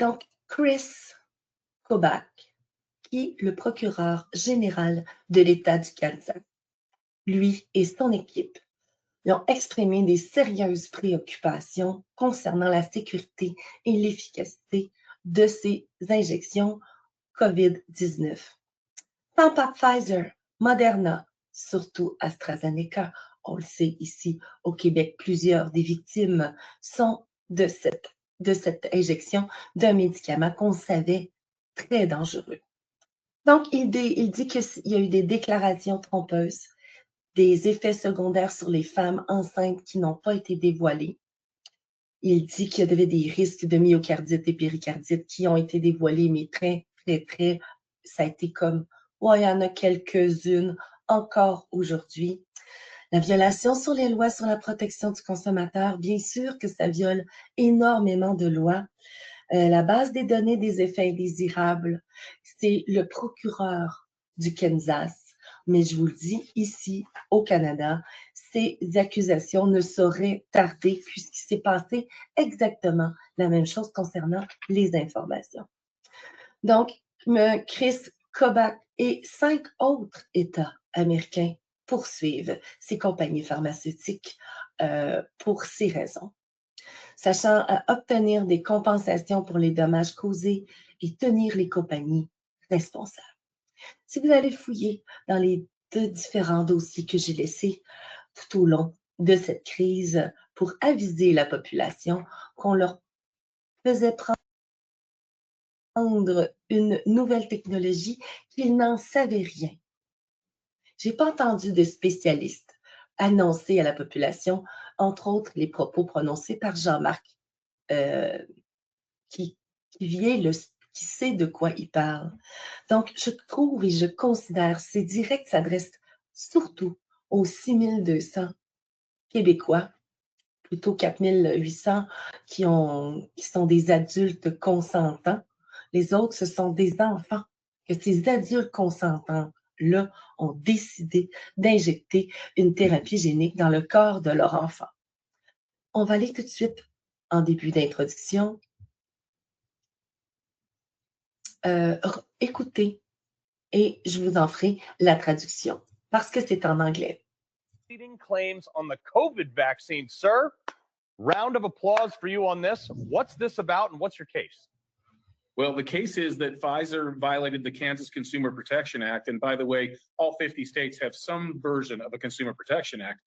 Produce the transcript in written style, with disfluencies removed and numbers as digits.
Donc, Chris Kobach, qui est le procureur général de l'État du Kansas, lui et son équipe ont exprimé des sérieuses préoccupations concernant la sécurité et l'efficacité de ces injections COVID-19. Tant par Pfizer, Moderna, surtout AstraZeneca, on le sait ici au Québec, plusieurs des victimes sont de cette injection d'un médicament qu'on savait très dangereux. Donc, il dit qu'il y a eu des déclarations trompeuses, des effets secondaires sur les femmes enceintes qui n'ont pas été dévoilés. Il dit qu'il y avait des risques de myocardite et péricardite qui ont été dévoilés, mais très, ça a été comme, ouais, il y en a quelques-unes encore aujourd'hui. La violation sur les lois sur la protection du consommateur, bien sûr que ça viole énormément de lois. La base des données des effets indésirables, c'est le procureur du Kansas. Mais je vous le dis, ici, au Canada, ces accusations ne sauraient tarder puisqu'il s'est passé exactement la même chose concernant les informations. Donc, Chris Kobach et 5 autres États américains poursuivent ces compagnies pharmaceutiques pour ces raisons, sachant obtenir des compensations pour les dommages causés et tenir les compagnies responsables. Si vous allez fouiller dans les 2 différents dossiers que j'ai laissés tout au long de cette crise pour aviser la population qu'on leur faisait prendre une nouvelle technologie qu'ils n'en savaient rien. Je n'ai pas entendu de spécialistes annoncer à la population, entre autres les propos prononcés par Jean-Marc, qui qui sait de quoi il parle. Donc, je trouve et je considère ces directs s'adressent surtout aux 6200 Québécois, plutôt 4800 qui sont des adultes consentants. Les autres, ce sont des enfants que ces adultes consentants-là ont décidé d'injecter une thérapie génique dans le corps de leur enfant. On va aller tout de suite en début d'introduction. Écoutez et je vous en ferai la traduction parce que c'est en anglais. Claims on the COVID vaccine, sir. Round of applause for you on this. What's this about and what's your case? Well, the case is that Pfizer violated the Kansas Consumer Protection Act. And by the way, all 50 states have some version of a Consumer Protection Act.